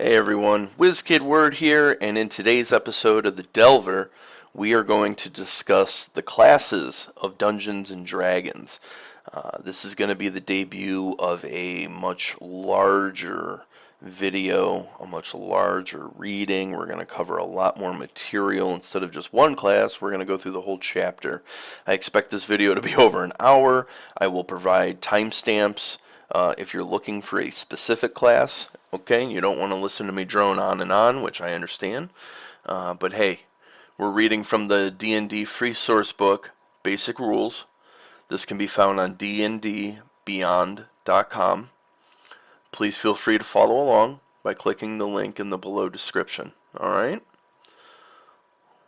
Hey everyone, WizKid Word here, and in today's episode of The Delver, we are going to discuss the classes of Dungeons and Dragons. This is going to be the debut of a much larger video, a much larger reading. We're going to cover a lot more material instead of just one class. We're going to go through the whole chapter. I expect this video to be over an hour. I will provide timestamps. If you're looking for a specific class, okay, you don't want to listen to me drone on, which I understand. But hey, we're reading from the D&D free source book, Basic Rules. This can be found on dndbeyond.com. Please feel free to follow along by clicking the link in the below description. Alright?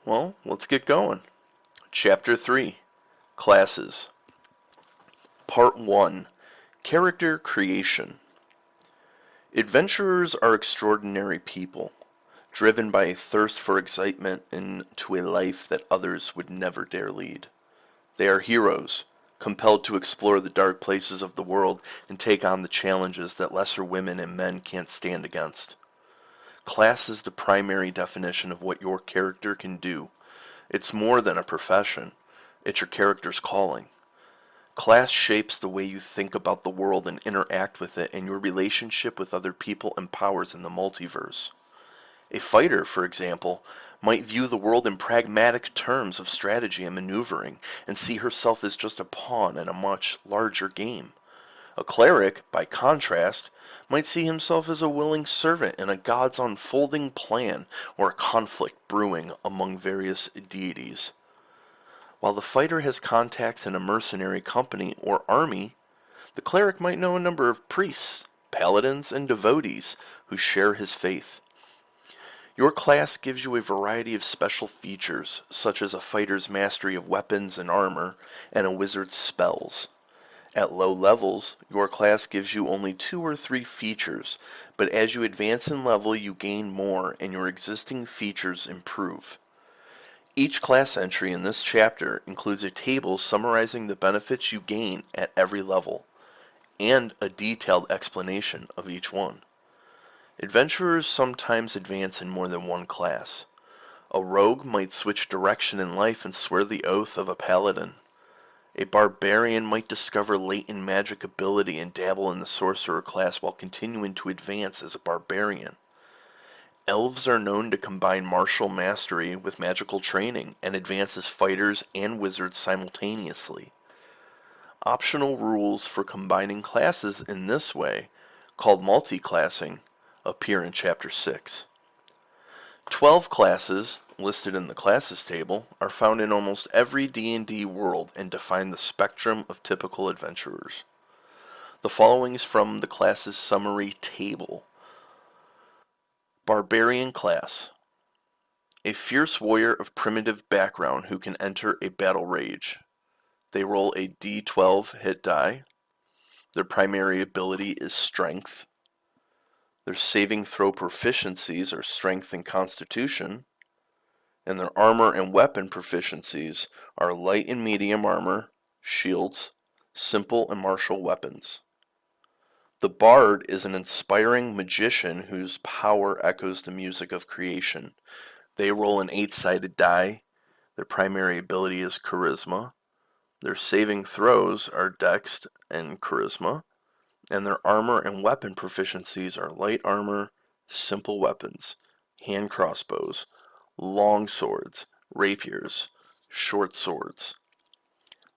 Well, let's get going. Chapter 3, Classes. Part 1, Character Creation. Adventurers are extraordinary people, driven by a thirst for excitement into a life that others would never dare lead. They are heroes, compelled to explore the dark places of the world and take on the challenges that lesser women and men can't stand against. Class is the primary definition of what your character can do. It's more than a profession. It's your character's calling. Class shapes the way you think about the world and interact with it, and your relationship with other people and powers in the multiverse. A fighter, for example, might view the world in pragmatic terms of strategy and maneuvering, and see herself as just a pawn in a much larger game. A cleric, by contrast, might see himself as a willing servant in a god's unfolding plan or a conflict brewing among various deities. While the fighter has contacts in a mercenary company or army, the cleric might know a number of priests, paladins, and devotees who share his faith. Your class gives you a variety of special features, such as a fighter's mastery of weapons and armor, and a wizard's spells. At low levels, your class gives you only 2 or 3 features, but as you advance in level you gain more and your existing features improve. Each class entry in this chapter includes a table summarizing the benefits you gain at every level, and a detailed explanation of each one. Adventurers sometimes advance in more than one class. A rogue might switch direction in life and swear the oath of a paladin. A barbarian might discover latent magic ability and dabble in the sorcerer class while continuing to advance as a barbarian. Elves are known to combine martial mastery with magical training and advance as fighters and wizards simultaneously. Optional rules for combining classes in this way, called multiclassing, appear in Chapter 6. 12 classes, listed in the classes table, are found in almost every D&D world and define the spectrum of typical adventurers. The following is from the classes summary table. Barbarian class. A fierce warrior of primitive background who can enter a battle rage. They roll a d12 hit die. Their primary ability is strength. Their saving throw proficiencies are strength and constitution. And their armor and weapon proficiencies are light and medium armor, shields, simple and martial weapons. The bard is an inspiring magician whose power echoes the music of creation. They roll an 8-sided die. Their primary ability is charisma. Their saving throws are dex and charisma. And their armor and weapon proficiencies are light armor, simple weapons, hand crossbows, long swords, rapiers, short swords.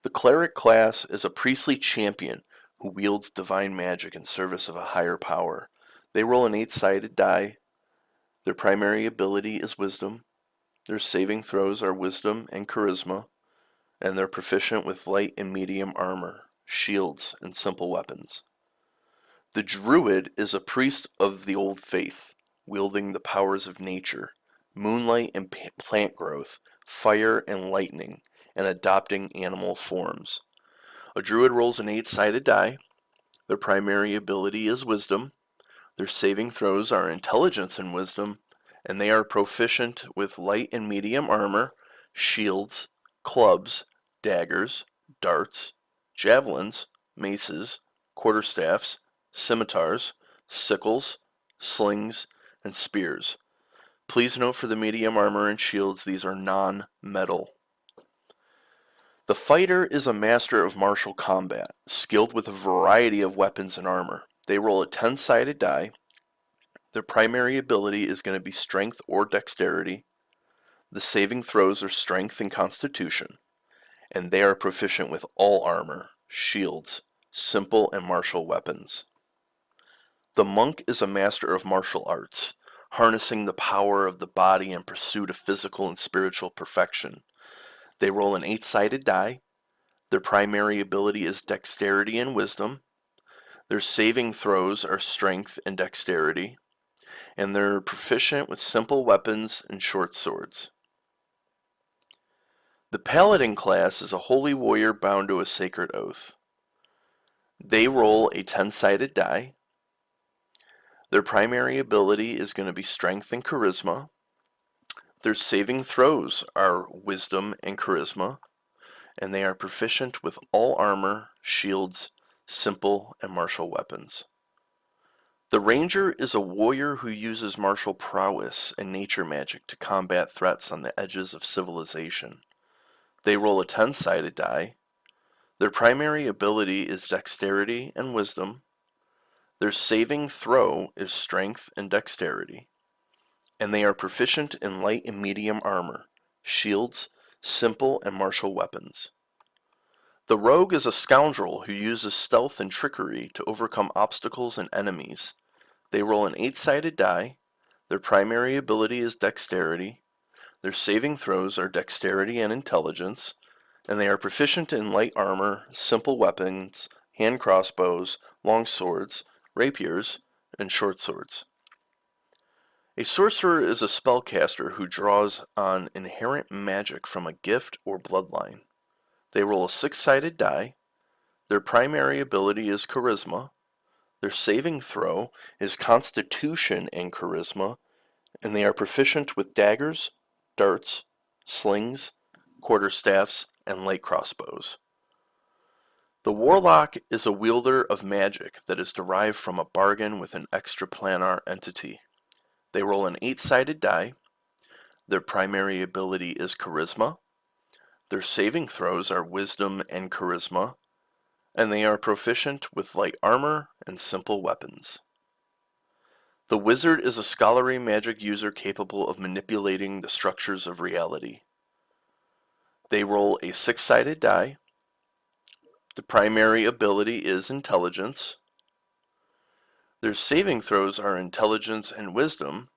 The cleric class is a priestly champion who wields divine magic in service of a higher power. They roll an 8-sided die. Their primary ability is wisdom. Their saving throws are wisdom and charisma, and they're proficient with light and medium armor, shields, and simple weapons. The druid is a priest of the old faith, wielding the powers of nature, moonlight and plant growth, fire and lightning, and adopting animal forms. A druid rolls an 8-sided die. Their primary ability is wisdom. Their saving throws are intelligence and wisdom, and they are proficient with light and medium armor, shields, clubs, daggers, darts, javelins, maces, quarterstaffs, scimitars, sickles, slings, and spears. Please note for the medium armor and shields, these are non-metal. The fighter is a master of martial combat, skilled with a variety of weapons and armor. They roll a 10-sided die. Their primary ability is going to be strength or dexterity. The saving throws are strength and constitution, and they are proficient with all armor, shields, simple and martial weapons. The monk is a master of martial arts, harnessing the power of the body in pursuit of physical and spiritual perfection. They roll an 8-sided die. Their primary ability is dexterity and wisdom. Their saving throws are strength and dexterity, and they're proficient with simple weapons and short swords. The paladin class is a holy warrior bound to a sacred oath. They roll a 10-sided die. Their primary ability is going to be strength and charisma. Their saving throws are wisdom and charisma, and they are proficient with all armor, shields, simple and martial weapons. The ranger is a warrior who uses martial prowess and nature magic to combat threats on the edges of civilization. They roll a 10-sided die. Their primary ability is dexterity and wisdom. Their saving throw is strength and dexterity, and they are proficient in light and medium armor, shields, simple and martial weapons. The rogue is a scoundrel who uses stealth and trickery to overcome obstacles and enemies. They roll an 8-sided die. Their primary ability is dexterity. Their saving throws are dexterity and intelligence, and they are proficient in light armor, simple weapons, hand crossbows, long swords, rapiers, and short swords. A sorcerer is a spellcaster who draws on inherent magic from a gift or bloodline. They roll a 6-sided die. Their primary ability is charisma. Their saving throw is constitution and charisma, and they are proficient with daggers, darts, slings, quarterstaffs, and light crossbows. The warlock is a wielder of magic that is derived from a bargain with an extraplanar entity. They roll an 8-sided die. Their primary ability is charisma. Their saving throws are wisdom and charisma, and they are proficient with light armor and simple weapons. The wizard is a scholarly magic user capable of manipulating the structures of reality. They roll a 6-sided die. The primary ability is intelligence. Their saving throws are intelligence and wisdom,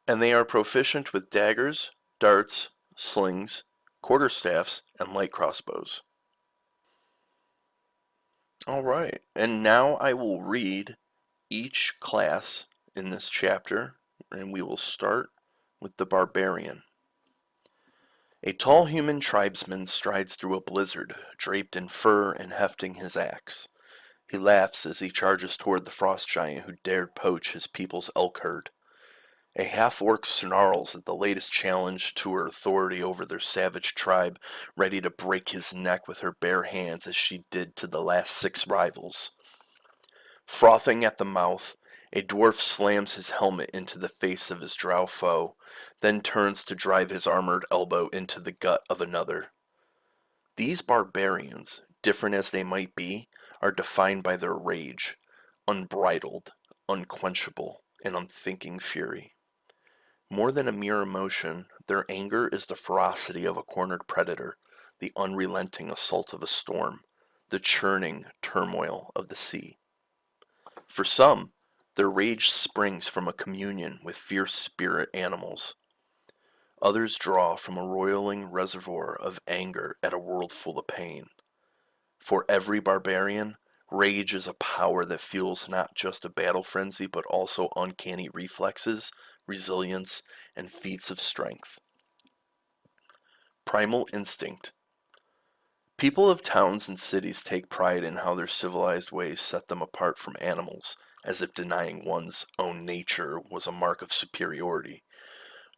and they are proficient with daggers, darts, slings, quarterstaffs, and light crossbows. Alright, and now I will read each class in this chapter, and we will start with the barbarian. A tall human tribesman strides through a blizzard, draped in fur and hefting his axe. He laughs as he charges toward the frost giant who dared poach his people's elk herd. A half-orc snarls at the latest challenge to her authority over their savage tribe, ready to break his neck with her bare hands as she did to the last 6 rivals. Frothing at the mouth, a dwarf slams his helmet into the face of his drow foe, then turns to drive his armored elbow into the gut of another. These barbarians, different as they might be, are defined by their rage, unbridled, unquenchable, and unthinking fury. More than a mere emotion, their anger is the ferocity of a cornered predator, the unrelenting assault of a storm, the churning turmoil of the sea. For some, their rage springs from a communion with fierce spirit animals. Others draw from a roiling reservoir of anger at a world full of pain. For every barbarian, rage is a power that fuels not just a battle frenzy, but also uncanny reflexes, resilience, and feats of strength. Primal instinct. People of towns and cities take pride in how their civilized ways set them apart from animals, as if denying one's own nature was a mark of superiority.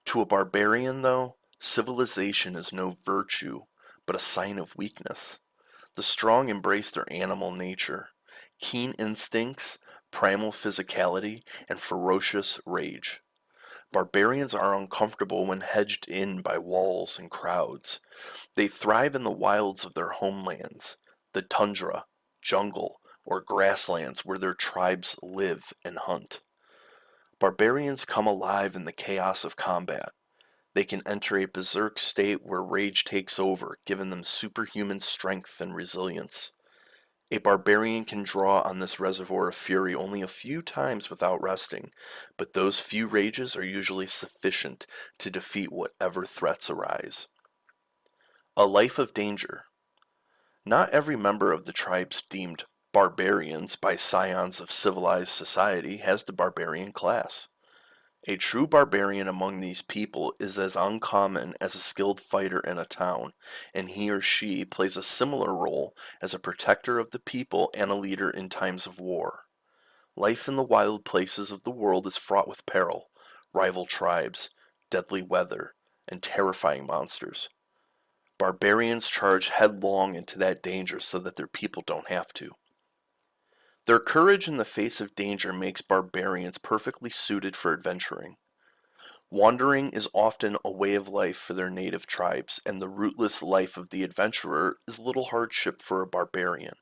To a barbarian, though, civilization is no virtue, but a sign of weakness. The strong embrace their animal nature. Keen instincts, primal physicality, and ferocious rage. Barbarians are uncomfortable when hedged in by walls and crowds. They thrive in the wilds of their homelands, the tundra, jungle, or grasslands where their tribes live and hunt. Barbarians come alive in the chaos of combat. They can enter a berserk state where rage takes over, giving them superhuman strength and resilience. A barbarian can draw on this reservoir of fury only a few times without resting, but those few rages are usually sufficient to defeat whatever threats arise. A life of danger. Not every member of the tribes deemed barbarians by scions of civilized society has the barbarian class. A true barbarian among these people is as uncommon as a skilled fighter in a town, and he or she plays a similar role as a protector of the people and a leader in times of war. Life in the wild places of the world is fraught with peril, rival tribes, deadly weather, and terrifying monsters. Barbarians charge headlong into that danger so that their people don't have to. Their courage in the face of danger makes barbarians perfectly suited for adventuring. Wandering is often a way of life for their native tribes, and the rootless life of the adventurer is little hardship for a barbarian.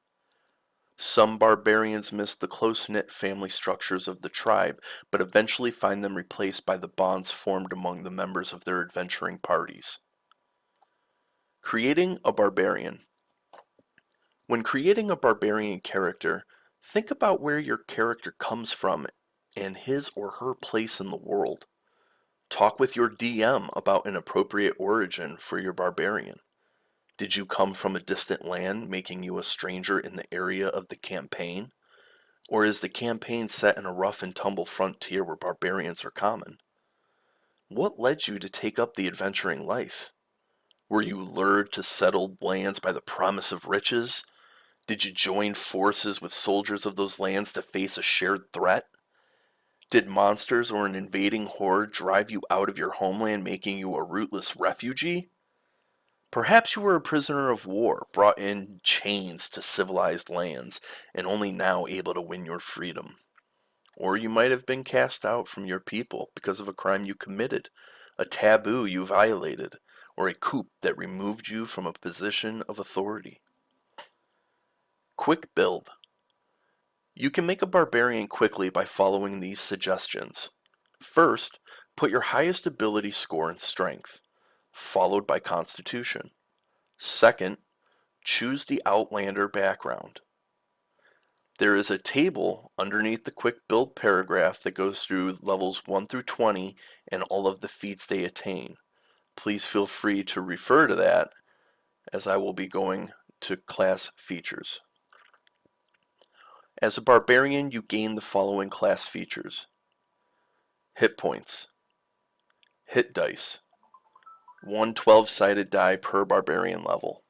Some barbarians miss the close-knit family structures of the tribe, but eventually find them replaced by the bonds formed among the members of their adventuring parties. Creating a barbarian. When creating a barbarian character, think about where your character comes from and his or her place in the world. Talk with your DM about an appropriate origin for your barbarian. Did you come from a distant land, making you a stranger in the area of the campaign? Or is the campaign set in a rough and tumble frontier where barbarians are common? What led you to take up the adventuring life? Were you lured to settled lands by the promise of riches? Did you join forces with soldiers of those lands to face a shared threat? Did monsters or an invading horde drive you out of your homeland, making you a rootless refugee? Perhaps you were a prisoner of war, brought in chains to civilized lands, and only now able to win your freedom. Or you might have been cast out from your people because of a crime you committed, a taboo you violated, or a coup that removed you from a position of authority. Quick build. You can make a barbarian quickly by following these suggestions. First, put your highest ability score in strength, followed by constitution. Second, choose the Outlander background. There is a table underneath the quick build paragraph that goes through levels 1 through 20 and all of the feats they attain. Please feel free to refer to that as I will be going to class features. As a barbarian, you gain the following class features. Hit points. Hit dice. 1 12-sided die per barbarian level.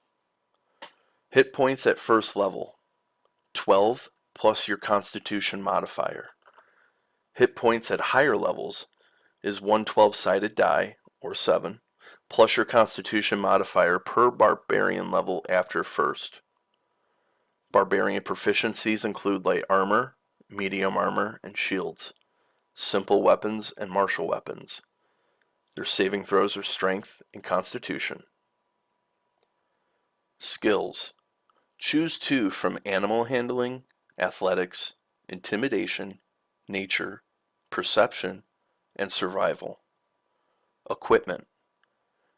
Hit points at first level. 12 plus your constitution modifier. Hit points at higher levels is 1 12-sided die, or 7, plus your constitution modifier per barbarian level after first. Barbarian proficiencies include light armor, medium armor, and shields, simple weapons, and martial weapons. Their saving throws are strength and constitution. Skills. Choose 2 from animal handling, athletics, intimidation, nature, perception, and survival. Equipment.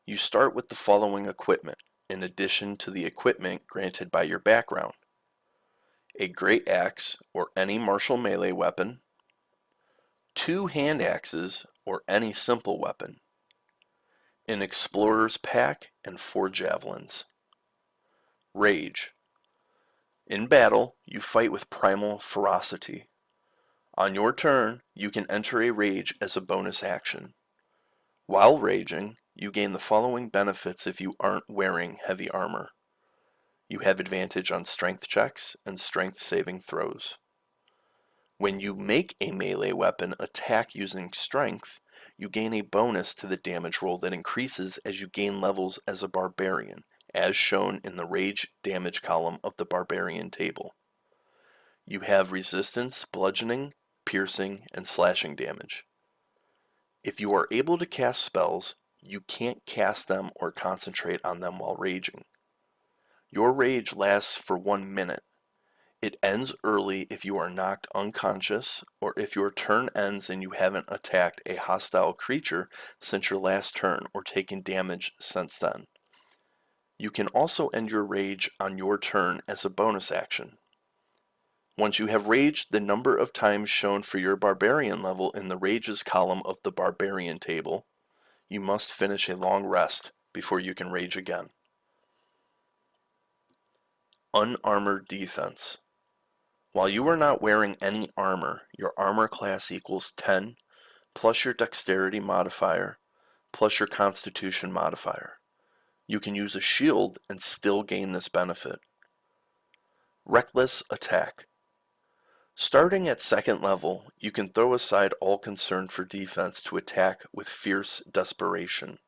You start with the following equipment, in addition to the equipment granted by your background. A great axe or any martial melee weapon, 2 hand axes or any simple weapon, an explorer's pack, and 4 javelins. Rage. In battle, you fight with primal ferocity. On your turn, you can enter a rage as a bonus action. While raging, you gain the following benefits if you aren't wearing heavy armor. You have advantage on strength checks and strength saving throws. When you make a melee weapon attack using strength, you gain a bonus to the damage roll that increases as you gain levels as a barbarian, as shown in the rage damage column of the barbarian table. You have resistance, bludgeoning, piercing, and slashing damage. If you are able to cast spells, you can't cast them or concentrate on them while raging. Your rage lasts for 1 minute. It ends early if you are knocked unconscious, or if your turn ends and you haven't attacked a hostile creature since your last turn or taken damage since then. You can also end your rage on your turn as a bonus action. Once you have raged the number of times shown for your barbarian level in the rages column of the barbarian table, you must finish a long rest before you can rage again. Unarmored defense. While you are not wearing any armor, your armor class equals 10 plus your dexterity modifier plus your constitution modifier. You can use a shield and still gain this benefit. Reckless attack. Starting at 2nd level, you can throw aside all concern for defense to attack with fierce desperation.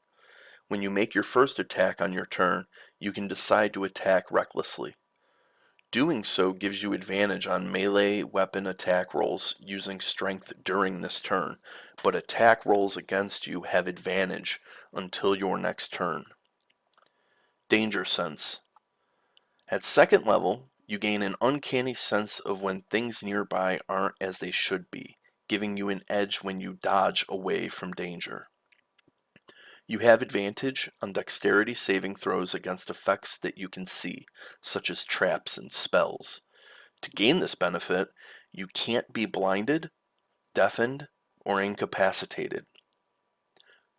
When you make your first attack on your turn, you can decide to attack recklessly. Doing so gives you advantage on melee weapon attack rolls using strength during this turn, but attack rolls against you have advantage until your next turn. Danger Sense. At 2nd level, you gain an uncanny sense of when things nearby aren't as they should be, giving you an edge when you dodge away from danger. You have advantage on dexterity saving throws against effects that you can see, such as traps and spells. To gain this benefit, you can't be blinded, deafened, or incapacitated.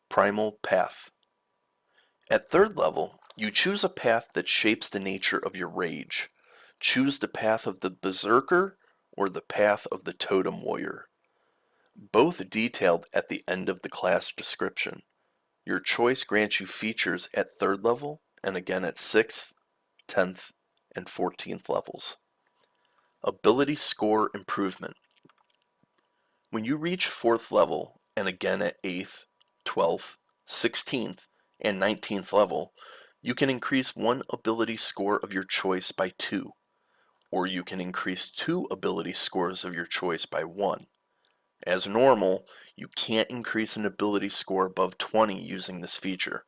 Primal Path. At 3rd level, you choose a path that shapes the nature of your rage. Choose the path of the Berserker or the path of the Totem Warrior. Both detailed at the end of the class description. Your choice grants you features at 3rd level and again at 6th, 10th, and 14th levels. Ability Score Improvement. When you reach 4th level and again at 8th, 12th, 16th, and 19th level, you can increase one ability score of your choice by 2, or you can increase 2 ability scores of your choice by 1. As normal, you can't increase an ability score above 20 using this feature.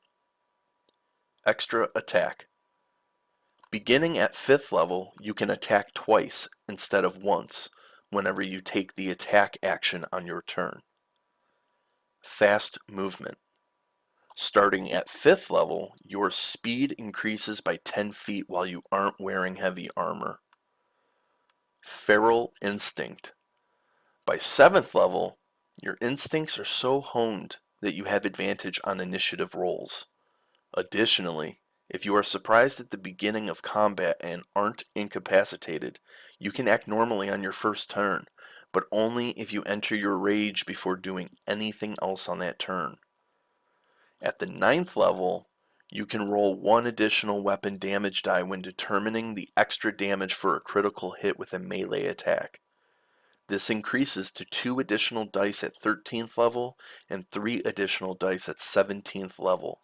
Extra Attack. Beginning at 5th level, you can attack twice instead of once whenever you take the attack action on your turn. Fast Movement. Starting at 5th level, your speed increases by 10 feet while you aren't wearing heavy armor. Feral Instinct. By 7th level, your instincts are so honed that you have advantage on initiative rolls. Additionally, if you are surprised at the beginning of combat and aren't incapacitated, you can act normally on your first turn, but only if you enter your rage before doing anything else on that turn. At the 9th level, you can roll 1 additional weapon damage die when determining the extra damage for a critical hit with a melee attack. This increases to 2 additional dice at 13th level and 3 additional dice at 17th level.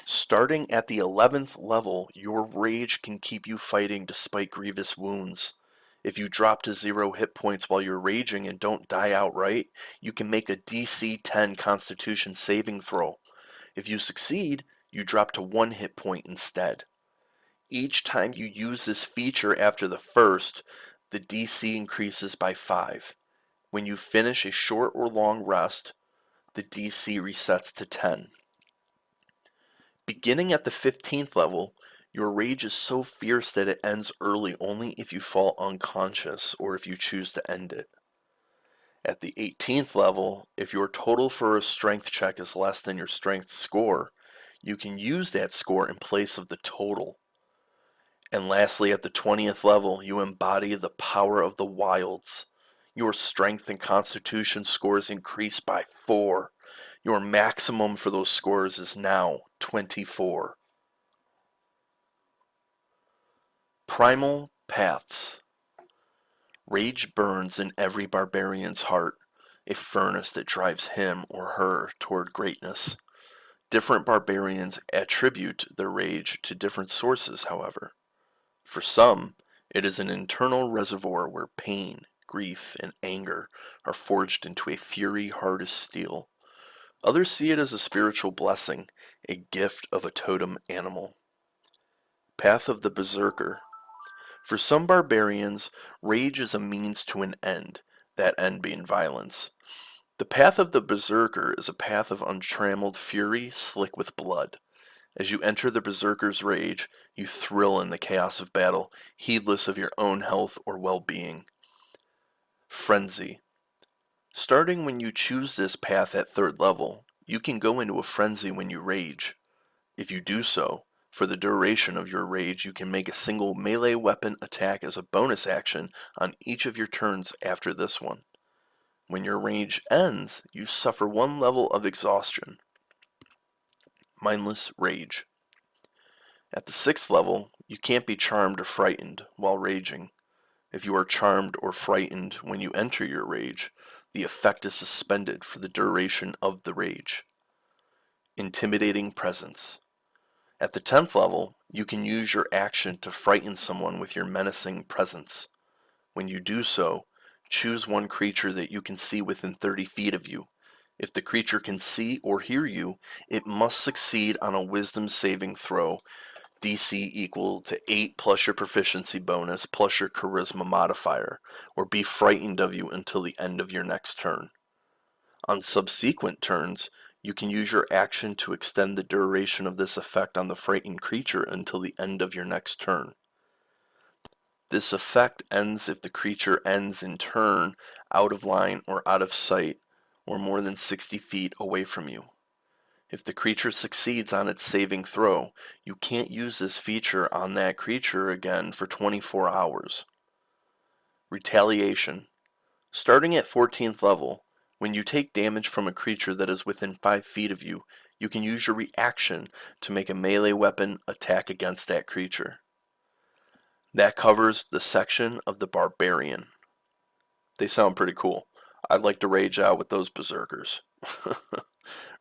Starting at the 11th level, your rage can keep you fighting despite grievous wounds. If you drop to 0 hit points while you're raging and don't die outright, you can make a DC 10 Constitution saving throw. If you succeed, you drop to 1 hit point instead. Each time you use this feature after the first, the DC increases by 5. When you finish a short or long rest, the DC resets to 10. Beginning at the 15th level, your rage is so fierce that it ends early only if you fall unconscious or if you choose to end it. At the 18th level, if your total for a strength check is less than your strength score, you can use that score in place of the total. And lastly, at the 20th level, you embody the power of the wilds. Your strength and constitution scores increase by 4. Your maximum for those scores is now 24. Primal Paths. Rage burns in every barbarian's heart, a furnace that drives him or her toward greatness. Different barbarians attribute their rage to different sources, however. For some, It is an internal reservoir where pain, grief, and anger are forged into a fury hard as steel. Others see it as a spiritual blessing, a gift of a totem animal. Path of the Berserker. For some barbarians, rage is a means to an end, that end being violence. The path of the Berserker is a path of untrammeled fury, slick with blood. As you enter the Berserker's rage, you thrill in the chaos of battle, heedless of your own health or well-being. Frenzy. Starting when you choose this path at 3rd level, you can go into a frenzy when you rage. If you do so, for the duration of your rage, you can make a single melee weapon attack as a bonus action on each of your turns after this one. When your rage ends, you suffer 1 level of exhaustion. Mindless Rage. At the 6th level, you can't be charmed or frightened while raging. If you are charmed or frightened when you enter your rage, the effect is suspended for the duration of the rage. Intimidating Presence. At the 10th level, you can use your action to frighten someone with your menacing presence. When you do so, choose one creature that you can see within 30 feet of you. If the creature can see or hear you, it must succeed on a wisdom saving throw, DC equal to 8 plus your proficiency bonus plus your charisma modifier, or be frightened of you until the end of your next turn. On subsequent turns, you can use your action to extend the duration of this effect on the frightened creature until the end of your next turn. This effect ends if the creature ends in turn out of line or out of sight, or more than 60 feet away from you. If the creature succeeds on its saving throw, you can't use this feature on that creature again for 24 hours. Retaliation. Starting at 14th level, when you take damage from a creature that is within 5 feet of you, you can use your reaction to make a melee weapon attack against that creature. That covers the section of the Barbarian. They sound pretty cool. I'd like to rage out with those berserkers.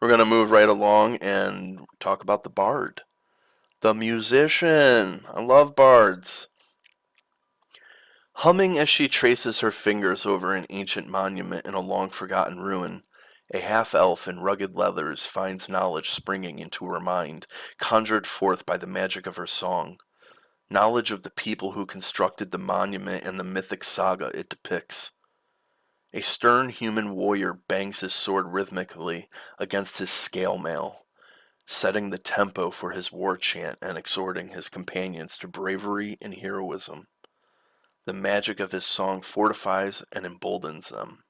We're going to move right along and talk about the Bard. The musician. I love bards. Humming as she traces her fingers over an ancient monument in a long-forgotten ruin, a half-elf in rugged leathers finds knowledge springing into her mind, conjured forth by the magic of her song. Knowledge of the people who constructed the monument and the mythic saga it depicts. A stern human warrior bangs his sword rhythmically against his scale mail, setting the tempo for his war chant and exhorting his companions to bravery and heroism. The magic of his song fortifies and emboldens them.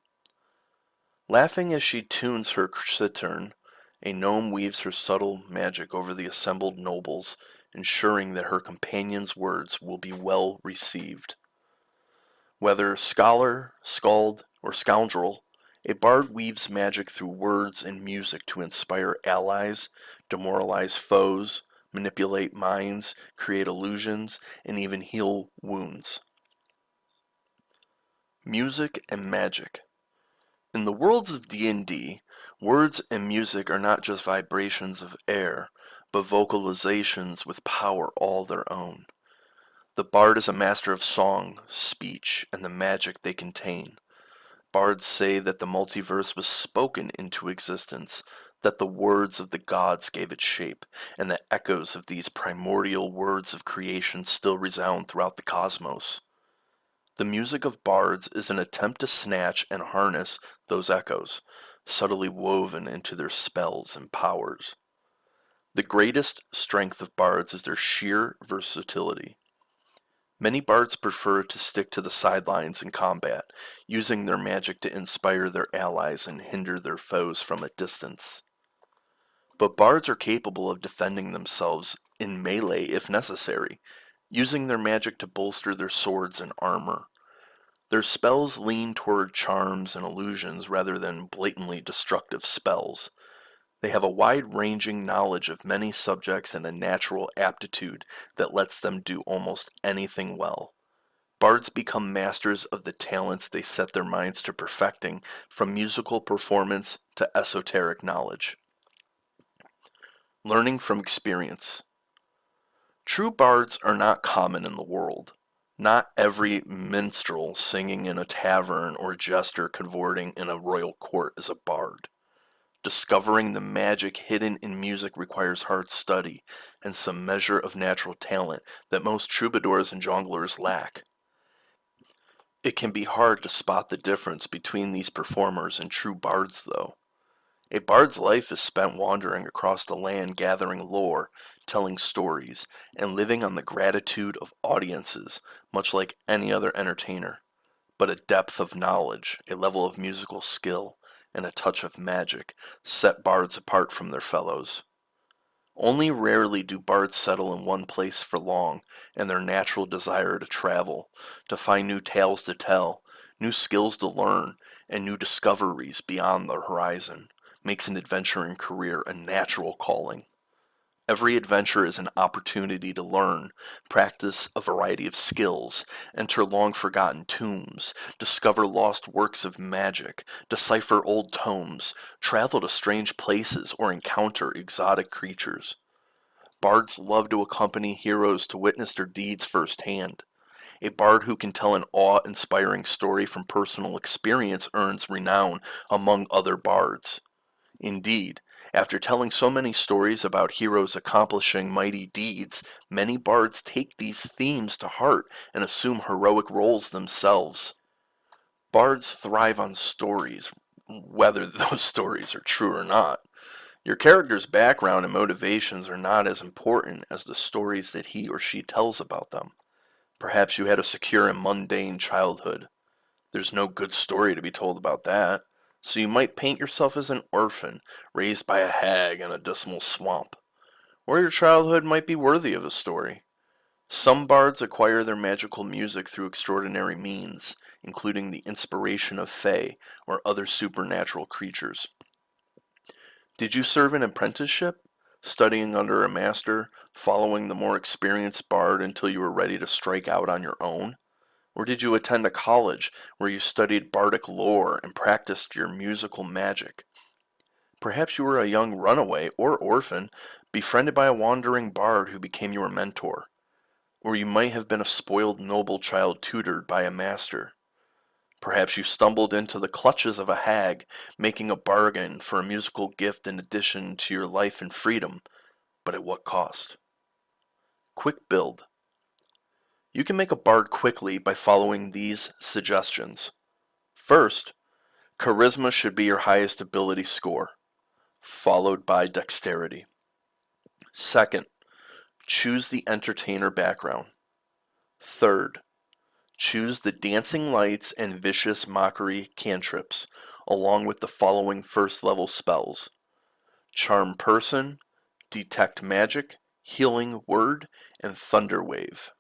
Laughing as she tunes her cittern, a gnome weaves her subtle magic over the assembled nobles, ensuring that her companion's words will be well received. Whether scholar, skald, or scoundrel, a bard weaves magic through words and music to inspire allies, demoralize foes, manipulate minds, create illusions, and even heal wounds. Music and magic. In the worlds of D&D, words and music are not just vibrations of air, but vocalizations with power all their own. The bard is a master of song, speech, and the magic they contain. Bards say that the multiverse was spoken into existence, that the words of the gods gave it shape, and the echoes of these primordial words of creation still resound throughout the cosmos. The music of bards is an attempt to snatch and harness those echoes, subtly woven into their spells and powers. The greatest strength of bards is their sheer versatility. Many bards prefer to stick to the sidelines in combat, using their magic to inspire their allies and hinder their foes from a distance. But bards are capable of defending themselves in melee if necessary, using their magic to bolster their swords and armor. Their spells lean toward charms and illusions rather than blatantly destructive spells. They have a wide-ranging knowledge of many subjects and a natural aptitude that lets them do almost anything well. Bards become masters of the talents they set their minds to perfecting, from musical performance to esoteric knowledge. Learning from experience. True bards are not common in the world. Not every minstrel singing in a tavern or jester cavorting in a royal court is a bard. Discovering the magic hidden in music requires hard study and some measure of natural talent that most troubadours and jongleurs lack. It can be hard to spot the difference between these performers and true bards, though. A bard's life is spent wandering across the land gathering lore, telling stories, and living on the gratitude of audiences, much like any other entertainer. But a depth of knowledge, a level of musical skill, and a touch of magic set bards apart from their fellows. Only rarely do bards settle in one place for long, and their natural desire to travel, to find new tales to tell, new skills to learn, and new discoveries beyond the horizon, makes an adventuring career a natural calling. Every adventure is an opportunity to learn, practice a variety of skills, enter long forgotten tombs, discover lost works of magic, decipher old tomes, travel to strange places, or encounter exotic creatures. Bards love to accompany heroes to witness their deeds firsthand. A bard who can tell an awe-inspiring story from personal experience earns renown among other bards. Indeed, after telling so many stories about heroes accomplishing mighty deeds, many bards take these themes to heart and assume heroic roles themselves. Bards thrive on stories, whether those stories are true or not. Your character's background and motivations are not as important as the stories that he or she tells about them. Perhaps you had a secure and mundane childhood. There's no good story to be told about that. So you might paint yourself as an orphan, raised by a hag in a dismal swamp. Or your childhood might be worthy of a story. Some bards acquire their magical music through extraordinary means, including the inspiration of fae or other supernatural creatures. Did you serve an apprenticeship, studying under a master, following the more experienced bard until you were ready to strike out on your own? Or did you attend a college where you studied bardic lore and practiced your musical magic? Perhaps you were a young runaway or orphan, befriended by a wandering bard who became your mentor. Or you might have been a spoiled noble child tutored by a master. Perhaps you stumbled into the clutches of a hag, making a bargain for a musical gift in addition to your life and freedom, but at what cost? Quick build. You can make a bard quickly by following these suggestions. First, charisma should be your highest ability score, followed by dexterity. Second, choose the entertainer background. Third, choose the dancing lights and vicious mockery cantrips, along with the following first level spells: Charm Person, Detect Magic, Healing Word, and Thunder Wave.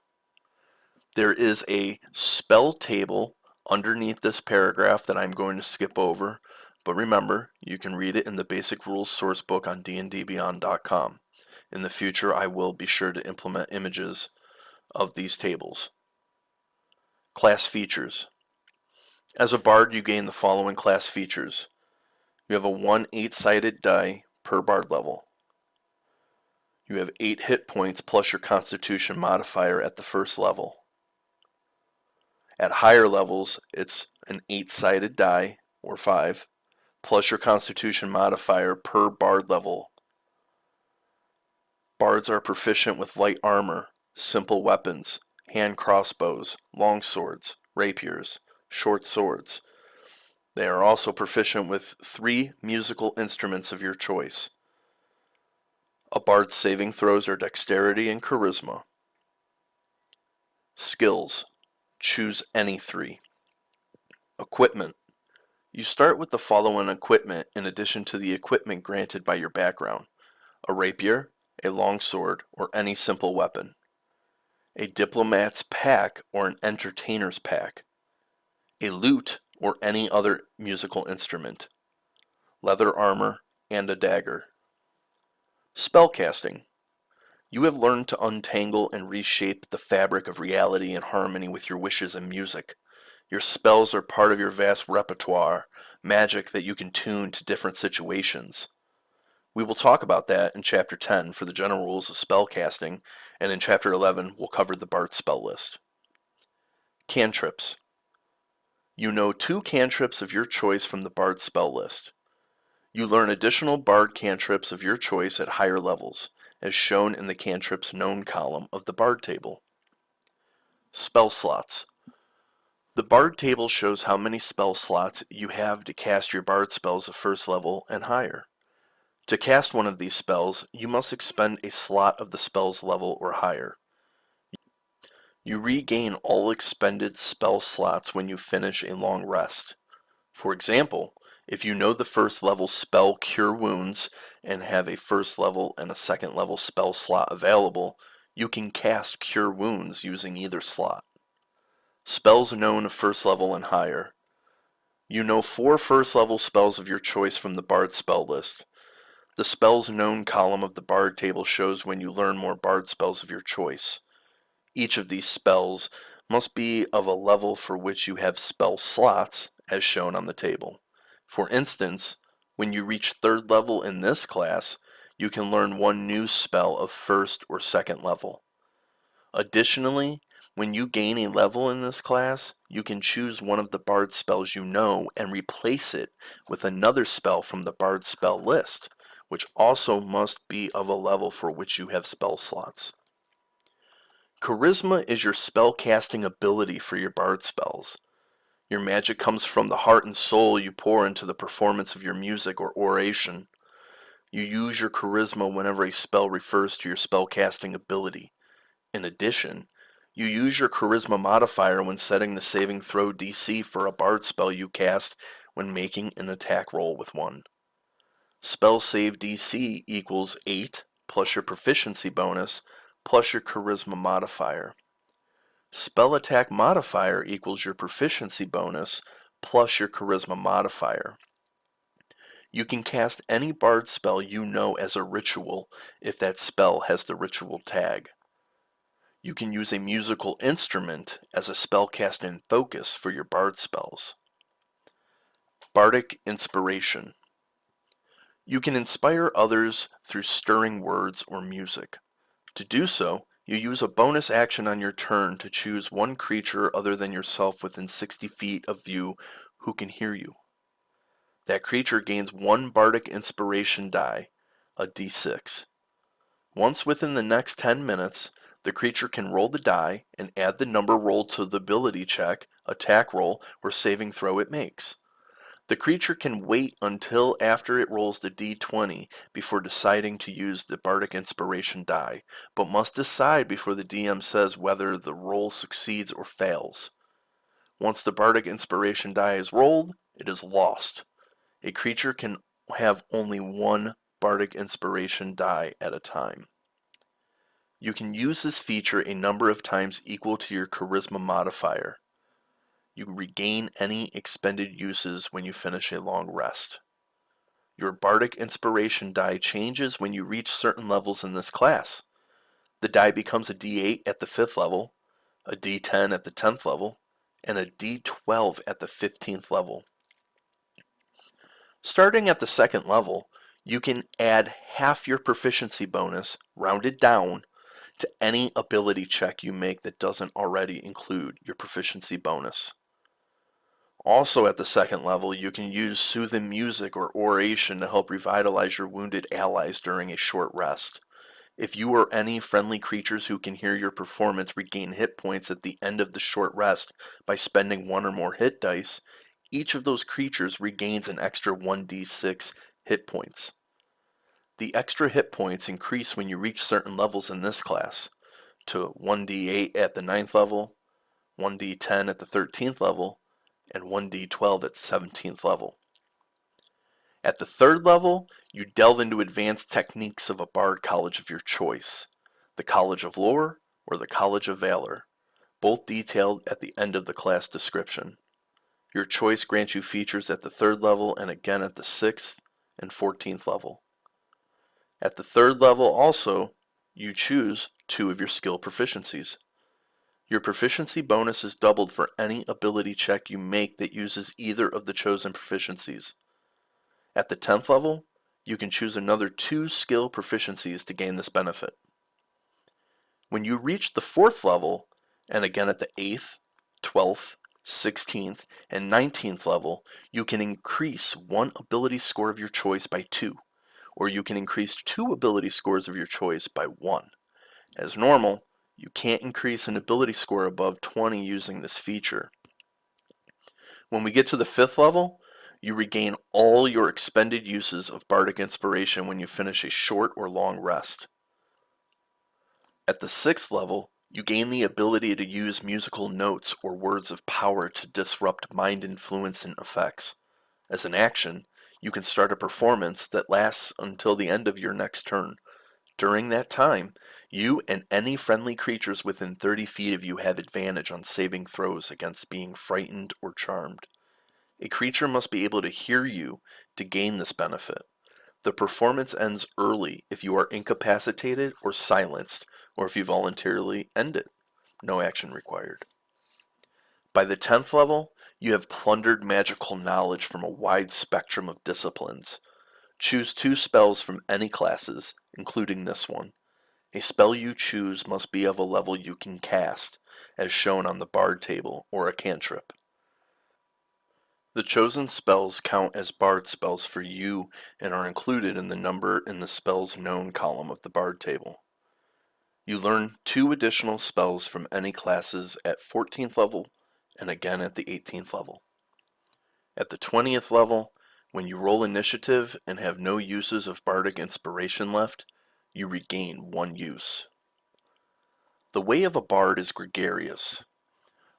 There is a spell table underneath this paragraph that I'm going to skip over, but remember, you can read it in the Basic Rules sourcebook on dndbeyond.com. In the future, I will be sure to implement images of these tables. Class features. As a bard, you gain the following class features. You have a 1 8-sided die per bard level. You have 8 hit points plus your constitution modifier at the first level. At higher levels, it's an 8-sided die, or 5, plus your constitution modifier per bard level. Bards are proficient with light armor, simple weapons, hand crossbows, long swords, rapiers, short swords. They are also proficient with 3 musical instruments of your choice. A bard's saving throws are dexterity and charisma. Skills. Choose any 3. Equipment. You start with the following equipment in addition to the equipment granted by your background: a rapier, a longsword, or any simple weapon, a diplomat's pack or an entertainer's pack, a lute or any other musical instrument, leather armor, and a dagger. Spellcasting. You have learned to untangle and reshape the fabric of reality in harmony with your wishes and music. Your spells are part of your vast repertoire, magic that you can tune to different situations. We will talk about that in Chapter 10 for the general rules of spellcasting, and in Chapter 11 we'll cover the Bard spell list. Cantrips. You know 2 cantrips of your choice from the Bard spell list. You learn additional Bard cantrips of your choice at higher levels, as shown in the cantrips known column of the Bard table. Spell slots. The Bard table shows how many spell slots you have to cast your Bard spells of first level and higher. To cast one of these spells, you must expend a slot of the spell's level or higher. You regain all expended spell slots when you finish a long rest. For example, if you know the first level spell Cure Wounds and have a first level and a second level spell slot available, you can cast Cure Wounds using either slot. Spells known first level and higher. You know 4 first level spells of your choice from the Bard spell list. The spells known column of the Bard table shows when you learn more Bard spells of your choice. Each of these spells must be of a level for which you have spell slots, as shown on the table. For instance, when you reach 3rd level in this class, you can learn 1 new spell of 1st or 2nd level. Additionally, when you gain a level in this class, you can choose one of the Bard spells you know and replace it with another spell from the Bard spell list, which also must be of a level for which you have spell slots. Charisma is your spell casting ability for your Bard spells. Your magic comes from the heart and soul you pour into the performance of your music or oration. You use your charisma whenever a spell refers to your spell casting ability. In addition, you use your charisma modifier when setting the saving throw DC for a Bard spell you cast when making an attack roll with one. Spell save DC equals 8 plus your proficiency bonus plus your charisma modifier. Spell attack modifier equals your proficiency bonus plus your charisma modifier. You can cast any Bard spell you know as a ritual if that spell has the ritual tag. You can use a musical instrument as a spellcasting focus for your Bard spells. Bardic Inspiration. You can inspire others through stirring words or music. To do so, you use a bonus action on your turn to choose one creature other than yourself within 60 feet of you who can hear you. That creature gains 1 Bardic Inspiration die, a d6. Once within the next 10 minutes, the creature can roll the die and add the number rolled to the ability check, attack roll, or saving throw it makes. The creature can wait until after it rolls the d20 before deciding to use the Bardic Inspiration die, but must decide before the DM says whether the roll succeeds or fails. Once the Bardic Inspiration die is rolled, it is lost. A creature can have only 1 Bardic Inspiration die at a time. You can use this feature a number of times equal to your charisma modifier. You regain any expended uses when you finish a long rest. Your Bardic Inspiration die changes when you reach certain levels in this class. The die becomes a d8 at the 5th level, a d10 at the 10th level, and a d12 at the 15th level. Starting at the 2nd level, you can add half your proficiency bonus, rounded down, to any ability check you make that doesn't already include your proficiency bonus. Also at the 2nd level, you can use soothing music or oration to help revitalize your wounded allies during a short rest. If you or any friendly creatures who can hear your performance regain hit points at the end of the short rest by spending 1 or more hit dice, each of those creatures regains an extra 1d6 hit points. The extra hit points increase when you reach certain levels in this class, to 1d8 at the 9th level, 1d10 at the 13th level, and 1d12 at the 17th level. At the 3rd level, you delve into advanced techniques of a Bard College of your choice, the College of Lore or the College of Valor, both detailed at the end of the class description. Your choice grants you features at the 3rd level and again at the 6th and 14th level. At the 3rd level also, you choose 2 of your skill proficiencies. Your proficiency bonus is doubled for any ability check you make that uses either of the chosen proficiencies. At the 10th level, you can choose another 2 skill proficiencies to gain this benefit. When you reach the 4th level, and again at the 8th, 12th, 16th, and 19th level, you can increase one ability score of your choice by 2, or you can increase 2 ability scores of your choice by 1. As normal, you can't increase an ability score above 20 using this feature. When we get to the 5th level, you regain all your expended uses of Bardic Inspiration when you finish a short or long rest. At the 6th level, you gain the ability to use musical notes or words of power to disrupt mind-influencing effects. As an action, you can start a performance that lasts until the end of your next turn. During that time, you and any friendly creatures within 30 feet of you have advantage on saving throws against being frightened or charmed. A creature must be able to hear you to gain this benefit. The performance ends early if you are incapacitated or silenced, or if you voluntarily end it. No action required. By the 10th level, you have plundered magical knowledge from a wide spectrum of disciplines. Choose 2 spells from any classes, including this one. A spell you choose must be of a level you can cast, as shown on the Bard table, or a cantrip. The chosen spells count as Bard spells for you and are included in the number in the spells known column of the Bard table. You learn 2 additional spells from any classes at 14th level and again at the 18th level. At the 20th level, when you roll initiative and have no uses of Bardic Inspiration left, you regain 1 use. The way of a bard is gregarious.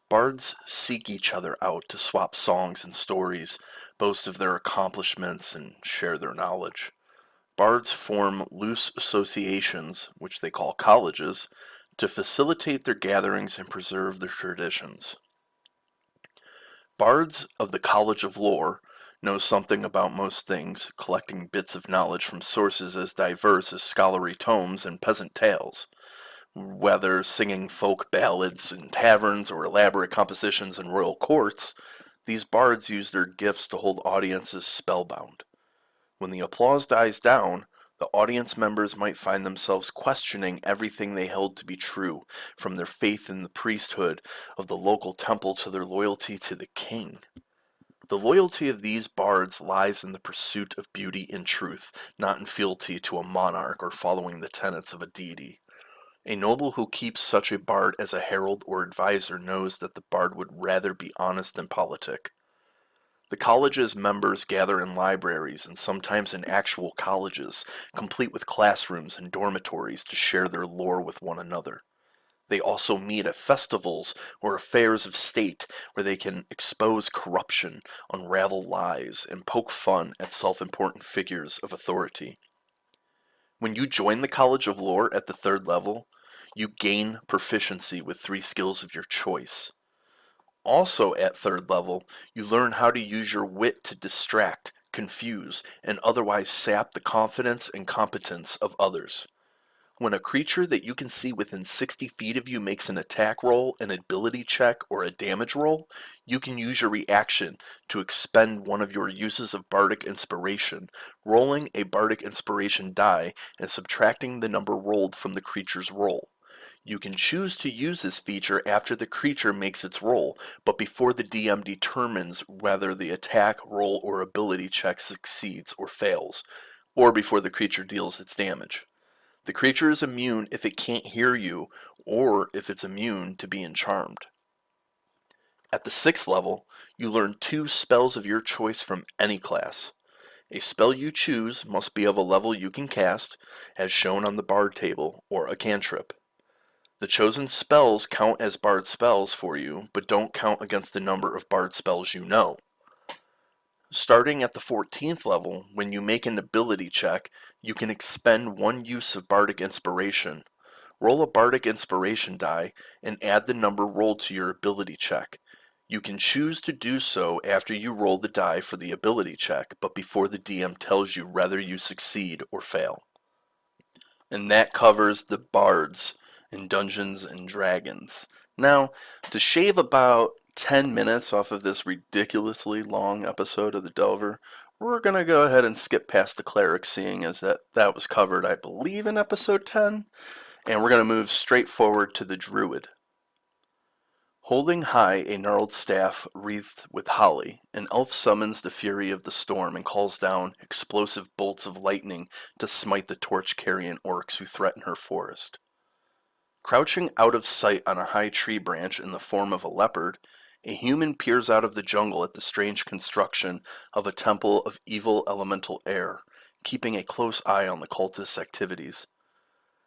Bards seek each other out to swap songs and stories, boast of their accomplishments, and share their knowledge. Bards form loose associations, which they call colleges, to facilitate their gatherings and preserve their traditions. Bards of the College of Lore know something about most things, collecting bits of knowledge from sources as diverse as scholarly tomes and peasant tales. Whether singing folk ballads in taverns or elaborate compositions in royal courts, these bards use their gifts to hold audiences spellbound. When the applause dies down, the audience members might find themselves questioning everything they held to be true, from their faith in the priesthood of the local temple to their loyalty to the king. The loyalty of these bards lies in the pursuit of beauty and truth, not in fealty to a monarch or following the tenets of a deity. A noble who keeps such a bard as a herald or advisor knows that the bard would rather be honest than politic. The college's members gather in libraries and sometimes in actual colleges, complete with classrooms and dormitories to share their lore with one another. They also meet at festivals or affairs of state where they can expose corruption, unravel lies, and poke fun at self-important figures of authority. When you join the College of Lore at the 3rd level, you gain proficiency with 3 skills of your choice. Also at 3rd level, you learn how to use your wit to distract, confuse, and otherwise sap the confidence and competence of others. When a creature that you can see within 60 feet of you makes an attack roll, an ability check, or a damage roll, you can use your reaction to expend one of your uses of Bardic Inspiration, rolling a Bardic Inspiration die and subtracting the number rolled from the creature's roll. You can choose to use this feature after the creature makes its roll, but before the DM determines whether the attack, roll, or ability check succeeds or fails, or before the creature deals its damage. The creature is immune if it can't hear you, or if it's immune to being charmed. At the 6th level, you learn 2 spells of your choice from any class. A spell you choose must be of a level you can cast, as shown on the Bard table, or a cantrip. The chosen spells count as Bard spells for you, but don't count against the number of Bard spells you know. Starting at the 14th level, when you make an ability check, you can expend 1 use of Bardic Inspiration. Roll a Bardic Inspiration die and add the number rolled to your ability check. You can choose to do so after you roll the die for the ability check, but before the DM tells you whether you succeed or fail. And that covers the bards in Dungeons and Dragons. Now, to shave about 10 minutes off of this ridiculously long episode of The Delver, we're going to go ahead and skip past the cleric, seeing as that was covered, I believe, in episode 10, and we're going to move straight forward to the druid. Holding high a gnarled staff wreathed with holly, an elf summons the fury of the storm and calls down explosive bolts of lightning to smite the torch-carrying orcs who threaten her forest. Crouching out of sight on a high tree branch in the form of a leopard, a human peers out of the jungle at the strange construction of a temple of evil elemental air, keeping a close eye on the cultist's activities.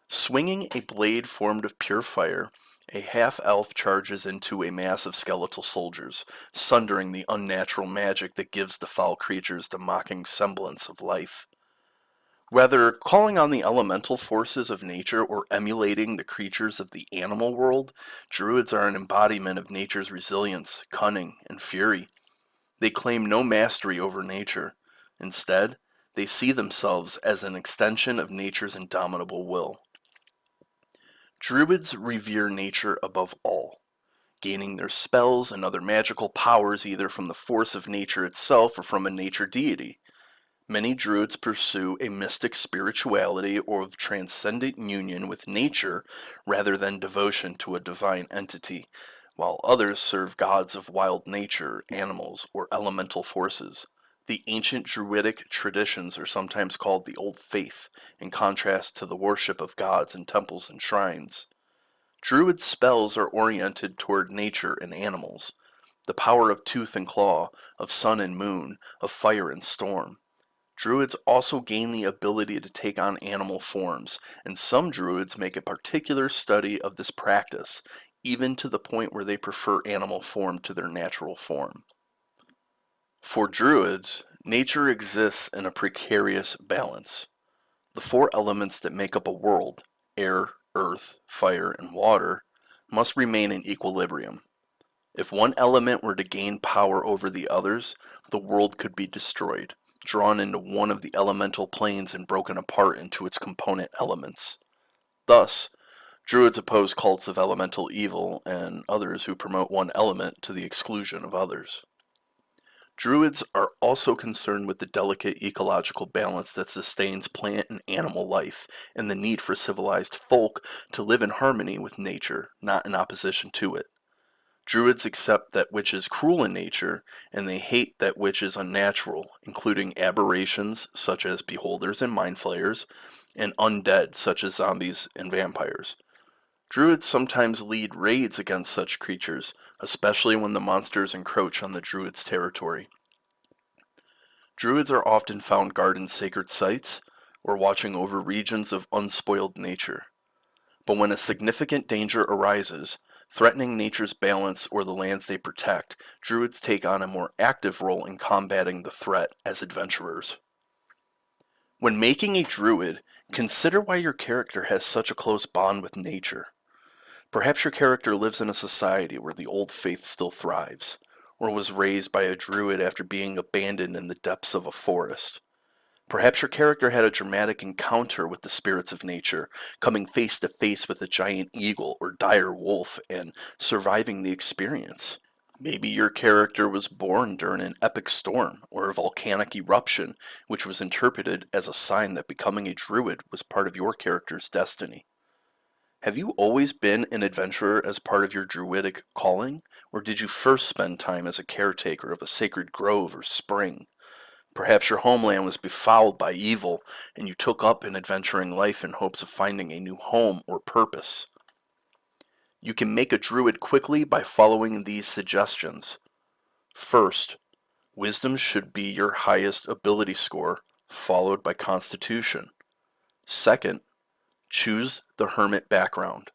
Swinging a blade formed of pure fire, a half-elf charges into a mass of skeletal soldiers, sundering the unnatural magic that gives the foul creatures the mocking semblance of life. Whether calling on the elemental forces of nature or emulating the creatures of the animal world, druids are an embodiment of nature's resilience, cunning, and fury. They claim no mastery over nature. Instead, they see themselves as an extension of nature's indomitable will. Druids revere nature above all, gaining their spells and other magical powers either from the force of nature itself or from a nature deity. Many druids pursue a mystic spirituality or of transcendent union with nature rather than devotion to a divine entity, while others serve gods of wild nature, animals, or elemental forces. The ancient druidic traditions are sometimes called the Old Faith, in contrast to the worship of gods in temples and shrines. Druid spells are oriented toward nature and animals, the power of tooth and claw, of sun and moon, of fire and storm. Druids also gain the ability to take on animal forms, and some druids make a particular study of this practice, even to the point where they prefer animal form to their natural form. For druids, nature exists in a precarious balance. The four elements that make up a world, air, earth, fire, and water, must remain in equilibrium. If one element were to gain power over the others, the world could be destroyed, drawn into one of the elemental planes and broken apart into its component elements. Thus, druids oppose cults of elemental evil and others who promote one element to the exclusion of others. Druids are also concerned with the delicate ecological balance that sustains plant and animal life and the need for civilized folk to live in harmony with nature, not in opposition to it. Druids accept that which is cruel in nature, and they hate that which is unnatural, including aberrations such as beholders and mind flayers, and undead such as zombies and vampires. Druids sometimes lead raids against such creatures, especially when the monsters encroach on the druids' territory. Druids are often found guarding sacred sites or watching over regions of unspoiled nature. But when a significant danger arises, threatening nature's balance or the lands they protect, druids take on a more active role in combating the threat as adventurers. When making a druid, consider why your character has such a close bond with nature. Perhaps your character lives in a society where the old faith still thrives, or was raised by a druid after being abandoned in the depths of a forest. Perhaps your character had a dramatic encounter with the spirits of nature, coming face to face with a giant eagle or dire wolf and surviving the experience. Maybe your character was born during an epic storm or a volcanic eruption, which was interpreted as a sign that becoming a druid was part of your character's destiny. Have you always been an adventurer as part of your druidic calling, or did you first spend time as a caretaker of a sacred grove or spring? Perhaps your homeland was befouled by evil, and you took up an adventuring life in hopes of finding a new home or purpose. You can make a druid quickly by following these suggestions. First, wisdom should be your highest ability score, followed by constitution. Second, choose the hermit background.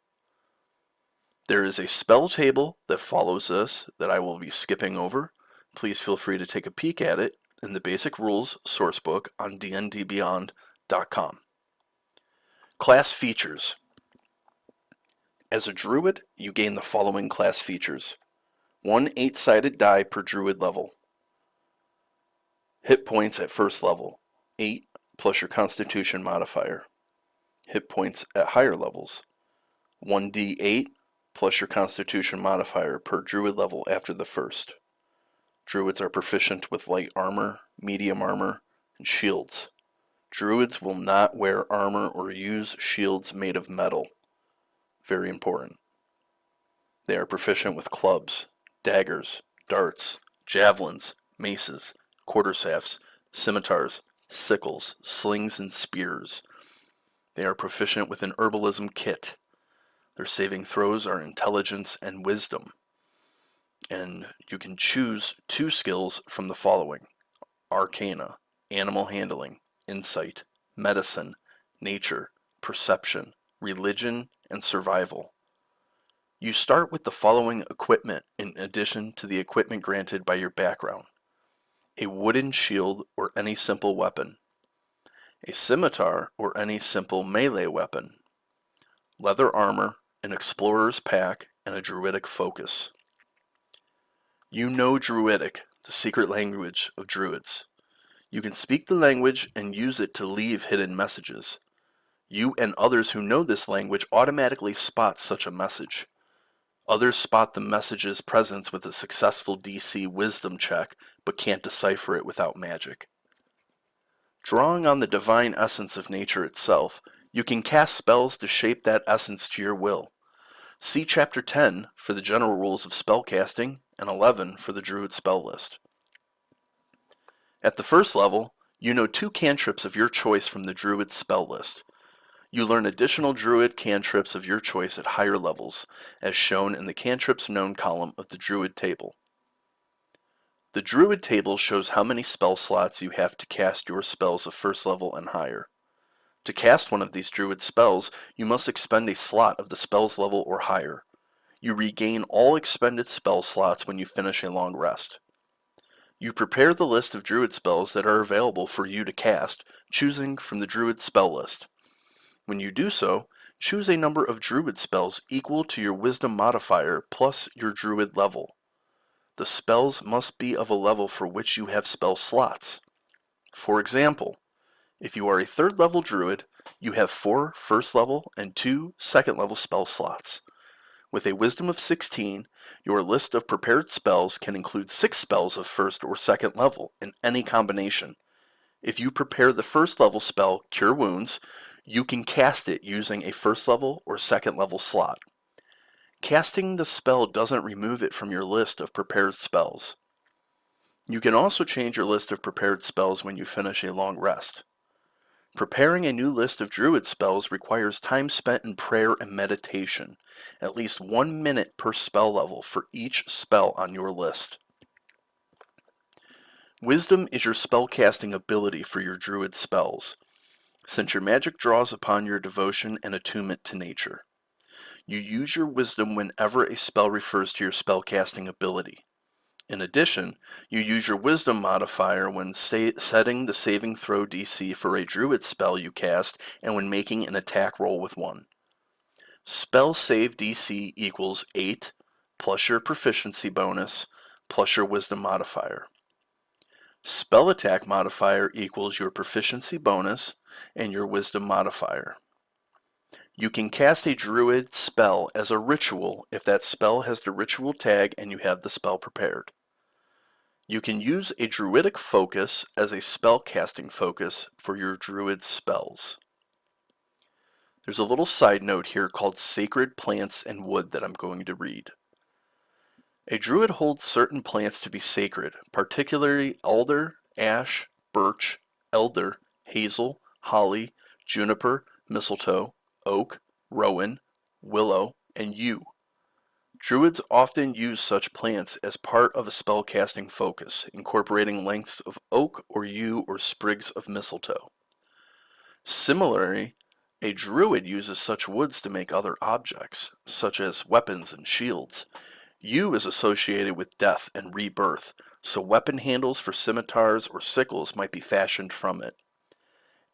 There is a spell table that follows this that I will be skipping over. Please feel free to take a peek at it in the Basic Rules sourcebook on dndbeyond.com. Class features. As a druid, you gain the following class features. 1 8-sided die per druid level. Hit points at first level, 8 plus your constitution modifier. Hit points at higher levels, 1d8 plus your constitution modifier per druid level after the first. Druids are proficient with light armor, medium armor, and shields. Druids will not wear armor or use shields made of metal. Very important. They are proficient with clubs, daggers, darts, javelins, maces, quarterstaffs, scimitars, sickles, slings, and spears. They are proficient with an herbalism kit. Their saving throws are intelligence and wisdom. And you can choose 2 skills from the following: Arcana, Animal Handling, Insight, Medicine, Nature, Perception, Religion, and Survival. You start with the following equipment in addition to the equipment granted by your background: a wooden shield or any simple weapon, a scimitar or any simple melee weapon, leather armor, an explorer's pack, and a druidic focus. You know Druidic, the secret language of druids. You can speak the language and use it to leave hidden messages. You and others who know this language automatically spot such a message. Others spot the message's presence with a successful DC Wisdom check, but can't decipher it without magic. Drawing on the divine essence of nature itself, you can cast spells to shape that essence to your will. See Chapter 10 for the general rules of spellcasting, and 11 for the Druid spell list. At the first level, you know 2 cantrips of your choice from the Druid spell list. You learn additional Druid cantrips of your choice at higher levels, as shown in the Cantrips Known column of the Druid table. The Druid table shows how many spell slots you have to cast your spells of first level and higher. To cast one of these Druid spells, you must expend a slot of the spell's level or higher. You regain all expended spell slots when you finish a long rest. You prepare the list of Druid spells that are available for you to cast, choosing from the Druid spell list. When you do so, choose a number of Druid spells equal to your Wisdom modifier plus your Druid level. The spells must be of a level for which you have spell slots. For example, if you are a 3rd level Druid, you have 4 first level and 2 second level spell slots. With a Wisdom of 16, your list of prepared spells can include 6 spells of 1st or 2nd level in any combination. If you prepare the 1st level spell, Cure Wounds, you can cast it using a 1st level or 2nd level slot. Casting the spell doesn't remove it from your list of prepared spells. You can also change your list of prepared spells when you finish a long rest. Preparing a new list of Druid spells requires time spent in prayer and meditation, at least 1 minute per spell level for each spell on your list. Wisdom is your spellcasting ability for your Druid spells, since your magic draws upon your devotion and attunement to nature. You use your Wisdom whenever a spell refers to your spellcasting ability. In addition, you use your Wisdom modifier when setting the saving throw DC for a Druid spell you cast and when making an attack roll with one. Spell save DC equals 8 plus your proficiency bonus plus your Wisdom modifier. Spell attack modifier equals your proficiency bonus and your Wisdom modifier. You can cast a Druid spell as a ritual if that spell has the ritual tag and you have the spell prepared. You can use a Druidic focus as a spellcasting focus for your Druid spells. There's a little side note here called Sacred Plants and Wood that I'm going to read. A Druid holds certain plants to be sacred, particularly alder, ash, birch, elder, hazel, holly, juniper, mistletoe, oak, rowan, willow, and yew. Druids often use such plants as part of a spellcasting focus, incorporating lengths of oak or yew or sprigs of mistletoe. Similarly, a druid uses such woods to make other objects, such as weapons and shields. Yew is associated with death and rebirth, so weapon handles for scimitars or sickles might be fashioned from it.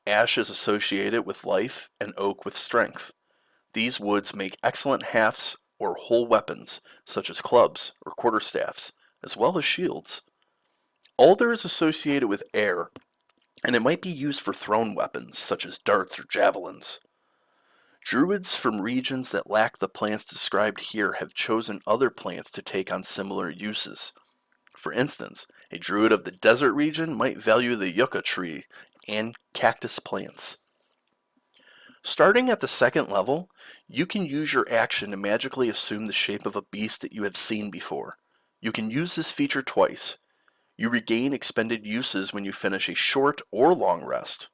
Ash is associated with life and oak with strength. These woods make excellent hafts or whole weapons, such as clubs or quarterstaffs, as well as shields. Alder is associated with air, and it might be used for thrown weapons, such as darts or javelins. Druids from regions that lack the plants described here have chosen other plants to take on similar uses. For instance, a druid of the desert region might value the yucca tree and cactus plants. Starting at the second level, you can use your action to magically assume the shape of a beast that you have seen before. You can use this feature twice. You regain expended uses when you finish a short or long rest.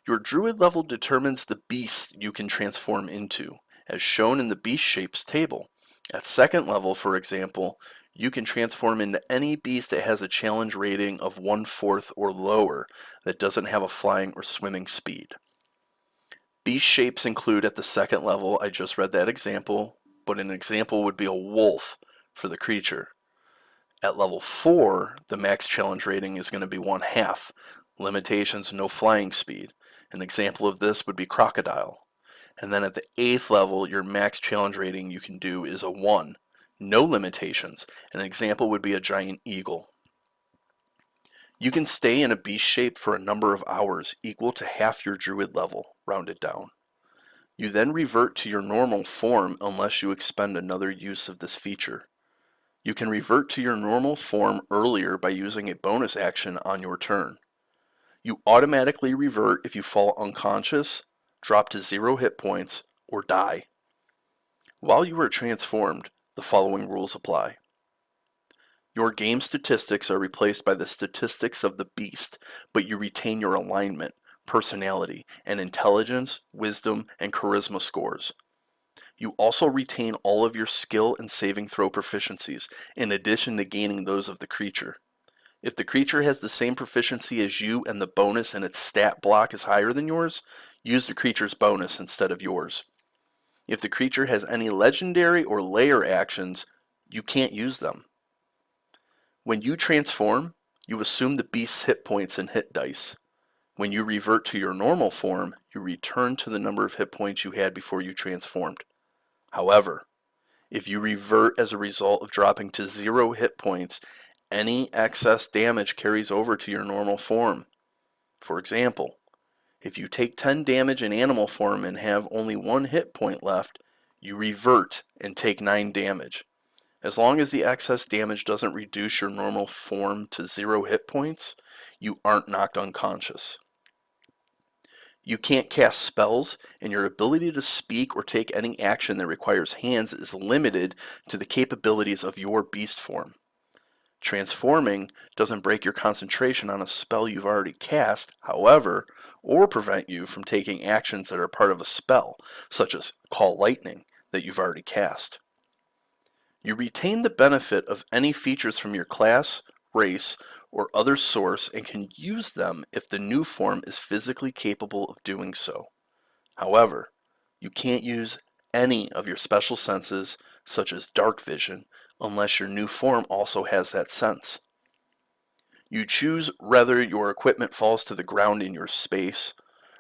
Your druid level determines the beast you can transform into, as shown in the beast shapes table. At second level, for example, you can transform into any beast that has a challenge rating of 1/4 or lower that doesn't have a flying or swimming speed. Beast shapes include at the second level, I just read that example, but an example would be a wolf for the creature. At level 4, the max challenge rating is going to be 1/2. Limitations, no flying speed. An example of this would be crocodile. And then at the 8th level, your max challenge rating you can do is a 1. No limitations. An example would be a giant eagle. You can stay in a beast shape for a number of hours equal to half your druid level, rounded down. You then revert to your normal form unless you expend another use of this feature. You can revert to your normal form earlier by using a bonus action on your turn. You automatically revert if you fall unconscious, drop to 0 hit points, or die. While you are transformed, the following rules apply. Your game statistics are replaced by the statistics of the beast, but you retain your alignment, personality, and intelligence, wisdom, and charisma scores. You also retain all of your skill and saving throw proficiencies, in addition to gaining those of the creature. If the creature has the same proficiency as you and the bonus in its stat block is higher than yours, use the creature's bonus instead of yours. If the creature has any legendary or layer actions, you can't use them. When you transform, you assume the beast's hit points and hit dice. When you revert to your normal form, you return to the number of hit points you had before you transformed. However, if you revert as a result of dropping to 0 hit points, any excess damage carries over to your normal form. For example, if you take 10 damage in animal form and have only 1 hit point left, you revert and take 9 damage. As long as the excess damage doesn't reduce your normal form to 0 hit points, you aren't knocked unconscious. You can't cast spells, and your ability to speak or take any action that requires hands is limited to the capabilities of your beast form. Transforming doesn't break your concentration on a spell you've already cast, however, or prevent you from taking actions that are part of a spell, such as Call Lightning, that you've already cast. You retain the benefit of any features from your class, race, or other source and can use them if the new form is physically capable of doing so. However, you can't use any of your special senses, such as dark vision, unless your new form also has that sense. You choose whether your equipment falls to the ground in your space,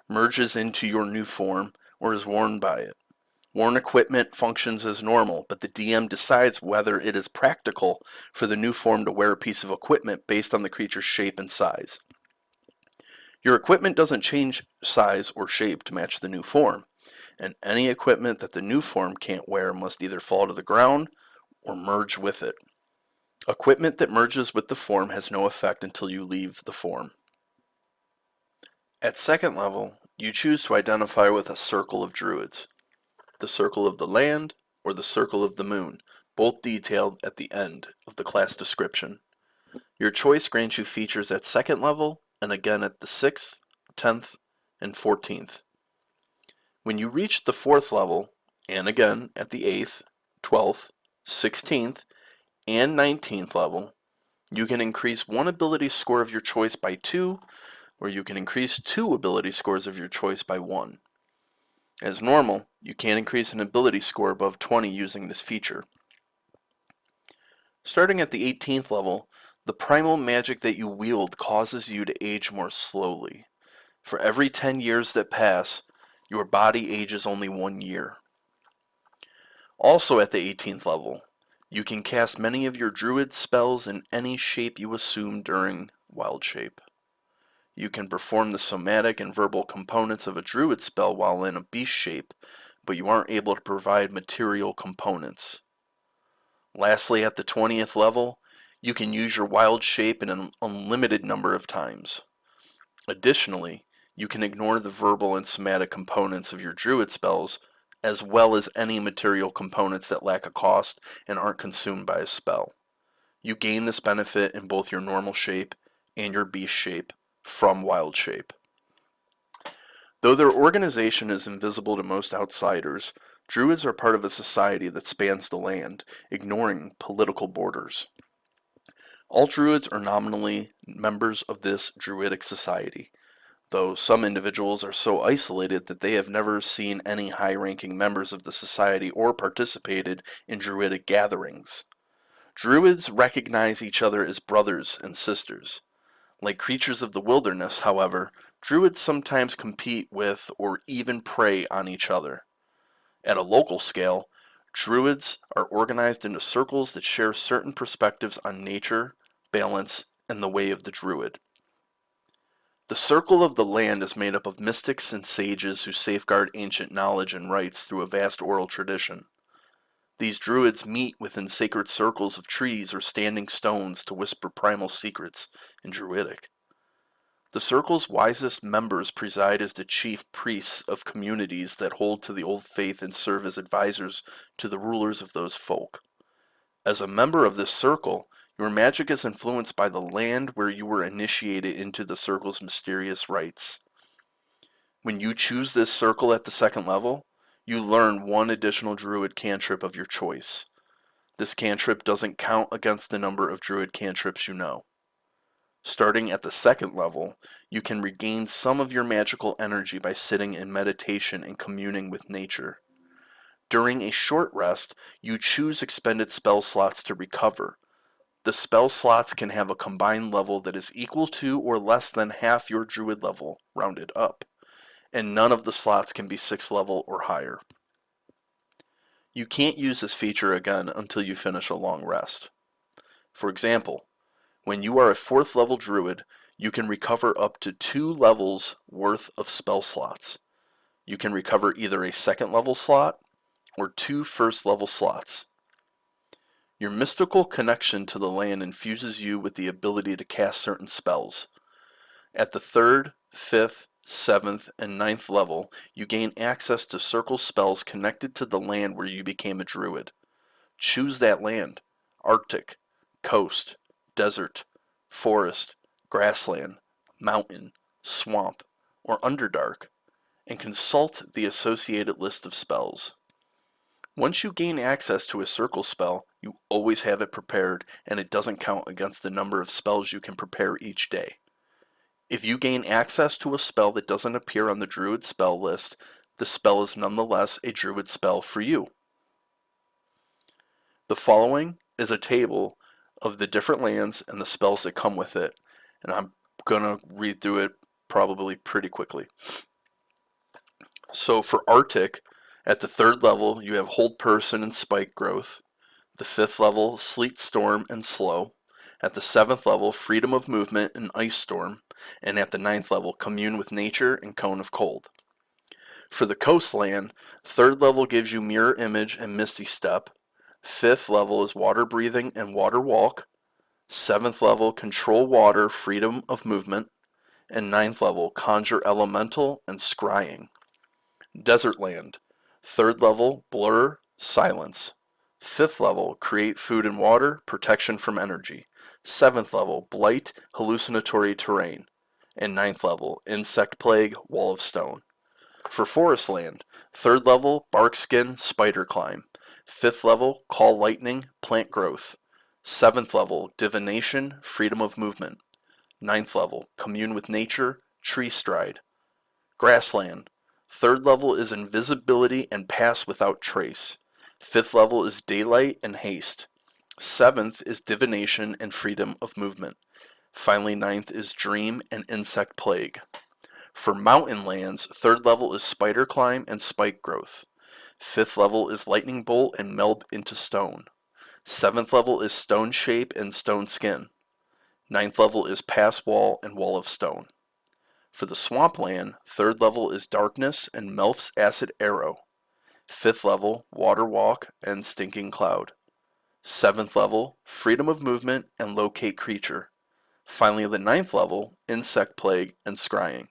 merges into your new form, or is worn by it. Worn equipment functions as normal, but the DM decides whether it is practical for the new form to wear a piece of equipment based on the creature's shape and size. Your equipment doesn't change size or shape to match the new form, and any equipment that the new form can't wear must either fall to the ground or merge with it. Equipment that merges with the form has no effect until you leave the form. At second level, you choose to identify with a circle of druids, the circle of the land, or the circle of the moon, both detailed at the end of the class description. Your choice grants you features at second level and again at the 6th, 10th, and 14th. When you reach the 4th level, and again at the 8th, 12th, 16th, and 19th level, you can increase one ability score of your choice by 2, or you can increase 2 ability scores of your choice by 1. As normal, you can't increase an ability score above 20 using this feature. Starting at the 18th level, the primal magic that you wield causes you to age more slowly. For every 10 years that pass, your body ages only 1 year. Also at the 18th level, you can cast many of your druid spells in any shape you assume during Wild Shape. You can perform the somatic and verbal components of a druid spell while in a beast shape, but you aren't able to provide material components. Lastly, at the 20th level, you can use your wild shape in an unlimited number of times. Additionally, You can ignore the verbal and somatic components of your druid spells, as well as any material components that lack a cost and aren't consumed by a spell. You gain this benefit in both your normal shape and your beast shape from wild shape. Though their organization is invisible to most outsiders, druids are part of a society that spans the land, ignoring political borders. All druids are nominally members of this druidic society, though some individuals are so isolated that they have never seen any high-ranking members of the society or participated in druidic gatherings. Druids recognize each other as brothers and sisters. Like creatures of the wilderness, however, druids sometimes compete with or even prey on each other. At a local scale, druids are organized into circles that share certain perspectives on nature, balance, and the way of the druid. The Circle of the Land is made up of mystics and sages who safeguard ancient knowledge and rites through a vast oral tradition. These druids meet within sacred circles of trees or standing stones to whisper primal secrets in Druidic. The circle's wisest members preside as the chief priests of communities that hold to the old faith and serve as advisors to the rulers of those folk. As a member of this circle, your magic is influenced by the land where you were initiated into the circle's mysterious rites. When you choose this circle at the second level, you learn one additional druid cantrip of your choice. This cantrip doesn't count against the number of druid cantrips you know. Starting at the second level, you can regain some of your magical energy by sitting in meditation and communing with nature. During a short rest, you choose expended spell slots to recover. The spell slots can have a combined level that is equal to or less than half your druid level, rounded up, and none of the slots can be 6th level or higher. You can't use this feature again until you finish a long rest. For example, when you are a 4th level druid, you can recover up to 2 levels worth of spell slots. You can recover either a 2nd level slot or 2 1st level slots. Your mystical connection to the land infuses you with the ability to cast certain spells. At the 3rd, 5th, 7th, and 9th level, you gain access to circle spells connected to the land where you became a druid. Choose that land: Arctic, coast, desert, forest, grassland, mountain, swamp, or underdark, and consult the associated list of spells. Once you gain access to a circle spell, you always have it prepared, and it doesn't count against the number of spells you can prepare each day. If you gain access to a spell that doesn't appear on the druid spell list, the spell is nonetheless a druid spell for you. The following is a table of the different lands and the spells that come with it, and I'm going to read through it probably pretty quickly. So for Arctic, at the 3rd level, you have Hold Person and Spike Growth. The 5th level, Sleet Storm and Slow. At the 7th level, Freedom of Movement and Ice Storm. And at the 9th level, Commune with Nature and Cone of Cold. For the Coastland, 3rd level gives you Mirror Image and Misty Step. 5th level is Water Breathing and Water Walk. 7th level, Control Water, Freedom of Movement. And 9th level, Conjure Elemental and Scrying. Desert Land, 3rd level, Blur, Silence. 5th level, Create Food and Water, Protection from Energy. 7th level, Blight, Hallucinatory Terrain. And 9th level, Insect Plague, Wall of Stone. For Forest Land, 3rd level, Barkskin, Spider Climb. 5th level, Call Lightning, Plant Growth. 7th level, Divination, Freedom of Movement. 9th level, Commune with Nature, Tree Stride. Grassland, 3rd level is Invisibility and Pass Without Trace. 5th level is Daylight and Haste. 7th is Divination and Freedom of Movement. Finally, 9th is Dream and Insect Plague. For Mountain Lands, 3rd level is Spider Climb and Spike Growth. 5th level is Lightning Bolt and Meld into Stone. 7th level is Stone Shape and Stone Skin. 9th level is Pass Wall and Wall of Stone. For the Swampland, 3rd level is Darkness and Melf's Acid Arrow. 5th level, Water Walk and Stinking Cloud. 7th level, Freedom of Movement and Locate Creature. Finally, the 9th level, Insect Plague and Scrying.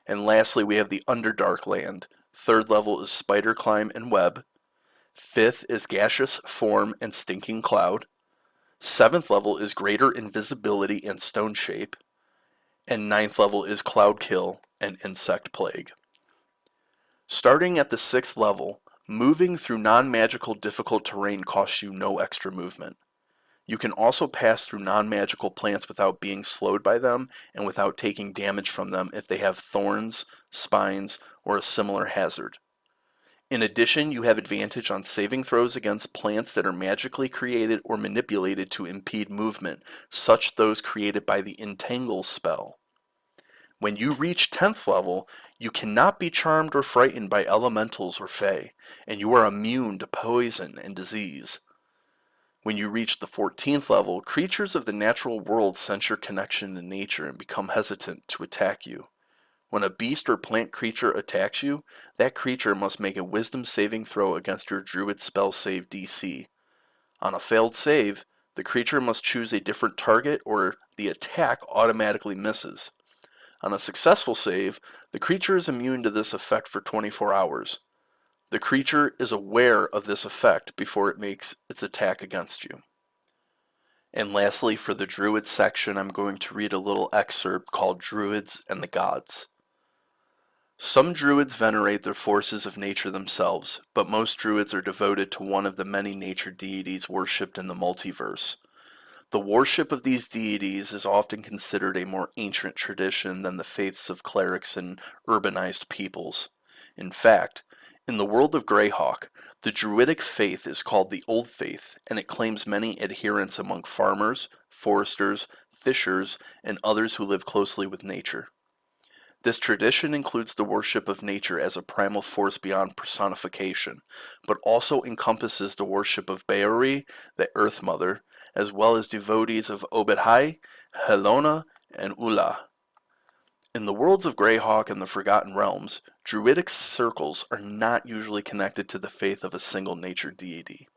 And lastly, we have the Underdark Land. Third level is Spider Climb and Web. Fifth is Gaseous Form and Stinking Cloud. Seventh level is Greater Invisibility and Stone Shape. And ninth level is Cloud Kill and Insect Plague. Starting at the 6th level, moving through non-magical difficult terrain costs you no extra movement. You can also pass through non-magical plants without being slowed by them and without taking damage from them if they have thorns, spines, or a similar hazard. In addition, you have advantage on saving throws against plants that are magically created or manipulated to impede movement, such those created by the Entangle spell. When you reach 10th level, you cannot be charmed or frightened by elementals or fae, and you are immune to poison and disease. When you reach the 14th level, creatures of the natural world sense your connection to nature and become hesitant to attack you. When a beast or plant creature attacks you, that creature must make a wisdom saving throw against your druid spell save DC. On a failed save, the creature must choose a different target or the attack automatically misses. On a successful save, the creature is immune to this effect for 24 hours. The creature is aware of this effect before it makes its attack against you. And lastly, for the Druid section, I'm going to read a little excerpt called Druids and the Gods. Some Druids venerate the forces of nature themselves, but most Druids are devoted to one of the many nature deities worshipped in the multiverse. The worship of these deities is often considered a more ancient tradition than the faiths of clerics and urbanized peoples. In fact, in the world of Greyhawk, the Druidic faith is called the Old Faith, and it claims many adherents among farmers, foresters, fishers, and others who live closely with nature. This tradition includes the worship of nature as a primal force beyond personification, but also encompasses the worship of Beori, the Earth Mother, as well as devotees of Obedhai, Helona, and Ula. In the worlds of Greyhawk and the Forgotten Realms, Druidic circles are not usually connected to the faith of a single nature deity.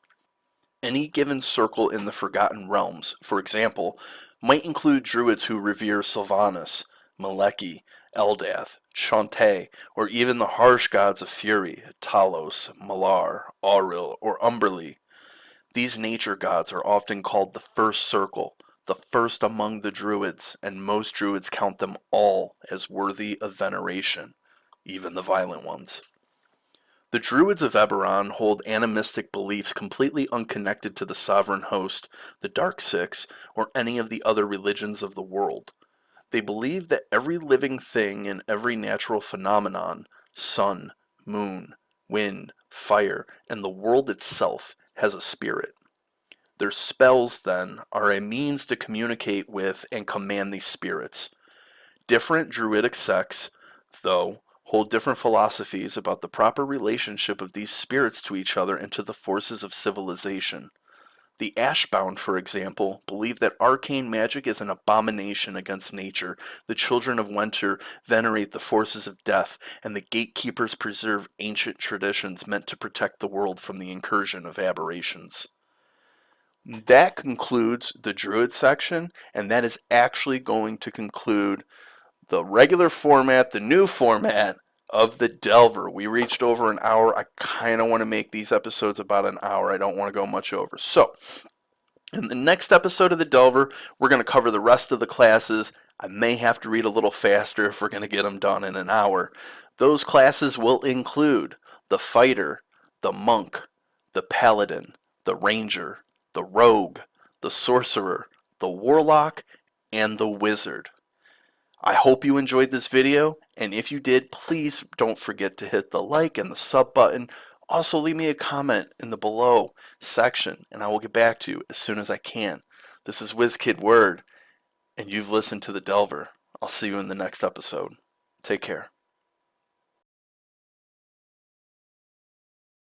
Any given circle in the Forgotten Realms, for example, might include Druids who revere Sylvanas, Maleki, Eldath, Shantae, or even the harsh gods of fury, Talos, Malar, Auril, or Umberlee. These nature gods are often called the First Circle, the first among the Druids, and most Druids count them all as worthy of veneration, even the violent ones. The Druids of Eberron hold animistic beliefs completely unconnected to the sovereign host, the Dark Six, or any of the other religions of the world. They believe that every living thing and every natural phenomenon, sun, moon, wind, fire, and the world itself, has a spirit. Their spells, then, are a means to communicate with and command these spirits. Different Druidic sects, though, hold different philosophies about the proper relationship of these spirits to each other and to the forces of civilization. The Ashbound, for example, believe that arcane magic is an abomination against nature, the Children of Winter venerate the forces of death, and the Gatekeepers preserve ancient traditions meant to protect the world from the incursion of aberrations. That concludes the Druid section, and that is actually going to conclude the regular format, the new format of the Delver. We reached over an hour. I kind of want to make these episodes about an hour. I don't want to go much over. So, in the next episode of the Delver, we're going to cover the rest of the classes. I may have to read a little faster if we're going to get them done in an hour. Those classes will include the Fighter, the Monk, the Paladin, the Ranger, the Rogue, the Sorcerer, the Warlock, and the Wizard. I hope you enjoyed this video, and if you did, please don't forget to hit the like and the sub button. Also, leave me a comment in the below section, and I will get back to you as soon as I can. This is WizKid Word, and you've listened to The Delver. I'll see you in the next episode. Take care.